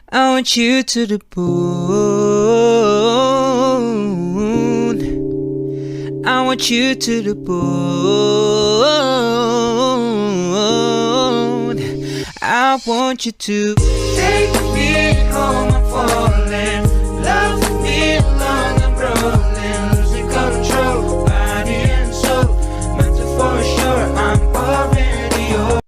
I want you to the moon. I want you to the moon. I want you to take me home. I'm falling. Love me long. I'm rolling. Losing control. Body and soul. Mental for sure. I'm already yours.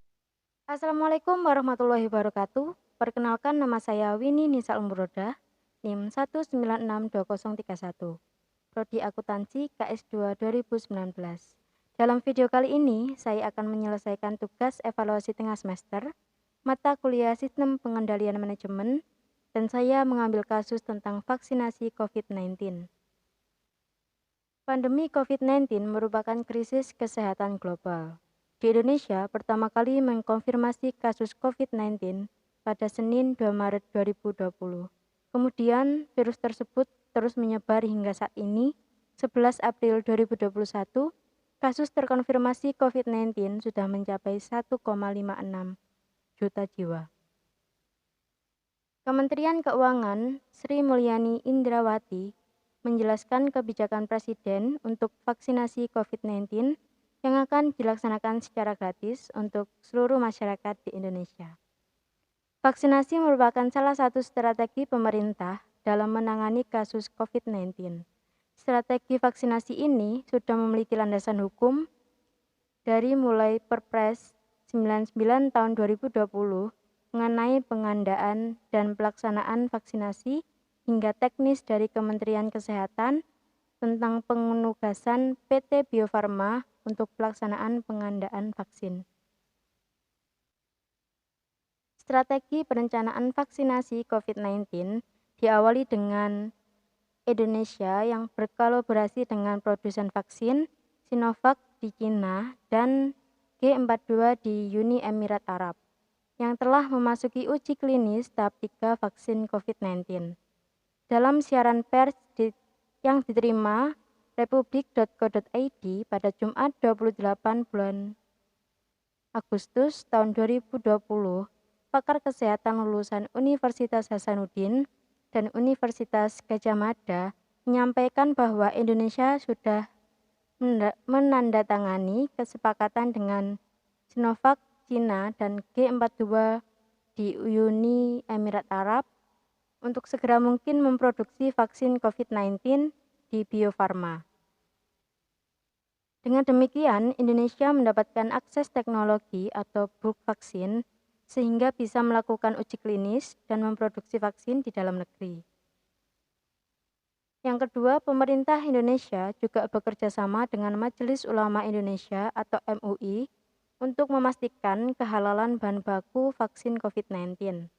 Assalamualaikum warahmatullahi wabarakatuh. Perkenalkan, nama saya Winnie Nisa Umroda, NIM 1962031, Prodi Akuntansi KS2 2019. Dalam video kali ini, saya akan menyelesaikan tugas evaluasi tengah semester, mata kuliah Sistem Pengendalian Manajemen, dan saya mengambil kasus tentang vaksinasi COVID-19. Pandemi COVID-19 merupakan krisis kesehatan global. Di Indonesia, pertama kali mengkonfirmasi kasus COVID-19 pada Senin 2 Maret 2020. Kemudian, virus tersebut terus menyebar hingga saat ini, 11 April 2021, kasus terkonfirmasi COVID-19 sudah mencapai 1,56 juta jiwa. Kementerian Keuangan Sri Mulyani Indrawati menjelaskan kebijakan Presiden untuk vaksinasi COVID-19 yang akan dilaksanakan secara gratis untuk seluruh masyarakat di Indonesia. Vaksinasi merupakan salah satu strategi pemerintah dalam menangani kasus COVID-19. Strategi vaksinasi ini sudah memiliki landasan hukum dari mulai Perpres 99 tahun 2020 mengenai pengandaan dan pelaksanaan vaksinasi hingga teknis dari Kementerian Kesehatan tentang penugasan PT Bio Farma untuk pelaksanaan pengandaan vaksin. Strategi perencanaan vaksinasi COVID-19 diawali dengan Indonesia yang berkolaborasi dengan produsen vaksin Sinovac di Cina dan G42 di Uni Emirat Arab yang telah memasuki uji klinis tahap 3 vaksin COVID-19. Dalam siaran pers yang diterima republik.co.id pada Jumat 28 bulan Agustus tahun 2020, pakar kesehatan lulusan Universitas Hasanuddin dan Universitas Gadjah Mada menyampaikan bahwa Indonesia sudah menandatangani kesepakatan dengan Sinovac Cina dan G42 di Uni Emirat Arab untuk segera mungkin memproduksi vaksin COVID-19 di Bio Farma. Dengan demikian, Indonesia mendapatkan akses teknologi atau bulk vaksin sehingga bisa melakukan uji klinis dan memproduksi vaksin di dalam negeri. Yang kedua, pemerintah Indonesia juga bekerja sama dengan Majelis Ulama Indonesia atau MUI untuk memastikan kehalalan bahan baku vaksin COVID-19.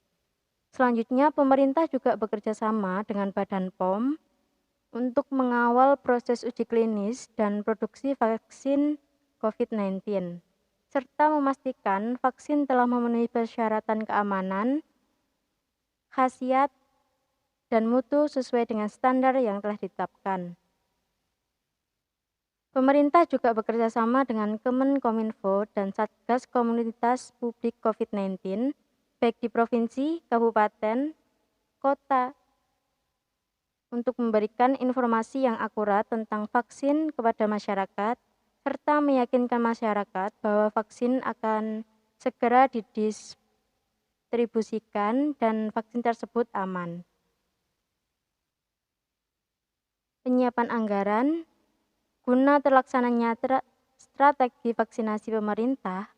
Selanjutnya, pemerintah juga bekerja sama dengan Badan POM untuk mengawal proses uji klinis dan produksi vaksin COVID-19, serta memastikan vaksin telah memenuhi persyaratan keamanan, khasiat, dan mutu sesuai dengan standar yang telah ditetapkan. Pemerintah juga bekerja sama dengan Kemenkominfo dan Satgas Komunitas Publik COVID-19, baik di provinsi, kabupaten, kota, untuk memberikan informasi yang akurat tentang vaksin kepada masyarakat, serta meyakinkan masyarakat bahwa vaksin akan segera didistribusikan dan vaksin tersebut aman. Penyiapan anggaran guna terlaksananya strategi vaksinasi pemerintah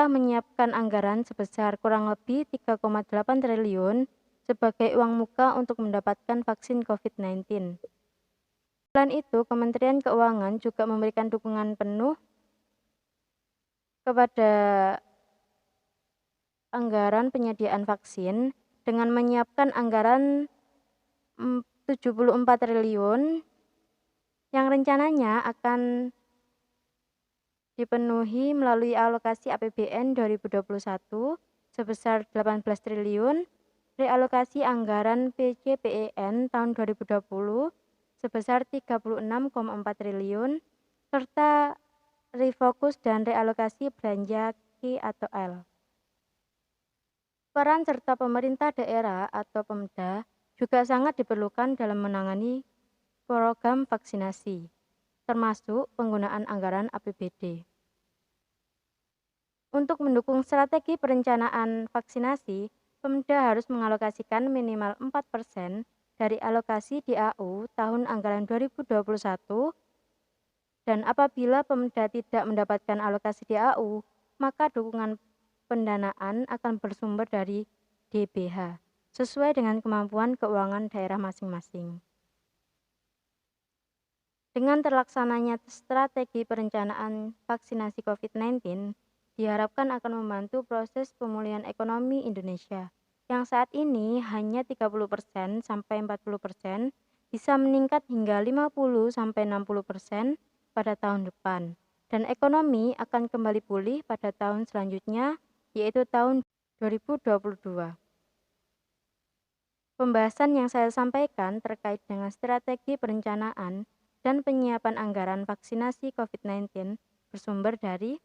menyiapkan anggaran sebesar kurang lebih 3,8 triliun sebagai uang muka untuk mendapatkan vaksin COVID-19. Selain itu, Kementerian Keuangan juga memberikan dukungan penuh kepada anggaran penyediaan vaksin dengan menyiapkan anggaran 74 triliun yang rencananya akan dipenuhi melalui alokasi APBN 2021 sebesar 18 triliun, realokasi anggaran PCPEN tahun 2020 sebesar 36,4 triliun, serta refokus dan realokasi belanja K atau L. Peran serta pemerintah daerah atau Pemda juga sangat diperlukan dalam menangani program vaksinasi, termasuk penggunaan anggaran APBD. Untuk mendukung strategi perencanaan vaksinasi, Pemda harus mengalokasikan minimal 4% dari alokasi DAU tahun anggaran 2021, dan apabila Pemda tidak mendapatkan alokasi DAU, maka dukungan pendanaan akan bersumber dari DBH, sesuai dengan kemampuan keuangan daerah masing-masing. Dengan terlaksananya strategi perencanaan vaksinasi COVID-19, diharapkan akan membantu proses pemulihan ekonomi Indonesia, yang saat ini hanya 30% sampai 40%, bisa meningkat hingga 50 sampai 60% pada tahun depan, dan ekonomi akan kembali pulih pada tahun selanjutnya, yaitu tahun 2022. Pembahasan yang saya sampaikan terkait dengan strategi perencanaan dan penyiapan anggaran vaksinasi COVID-19 bersumber dari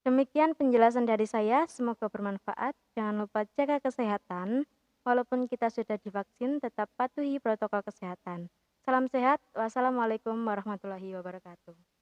Demikian penjelasan dari saya, semoga bermanfaat. Jangan lupa jaga kesehatan. Walaupun kita sudah divaksin, tetap patuhi protokol kesehatan. Salam sehat. Wassalamualaikum warahmatullahi wabarakatuh.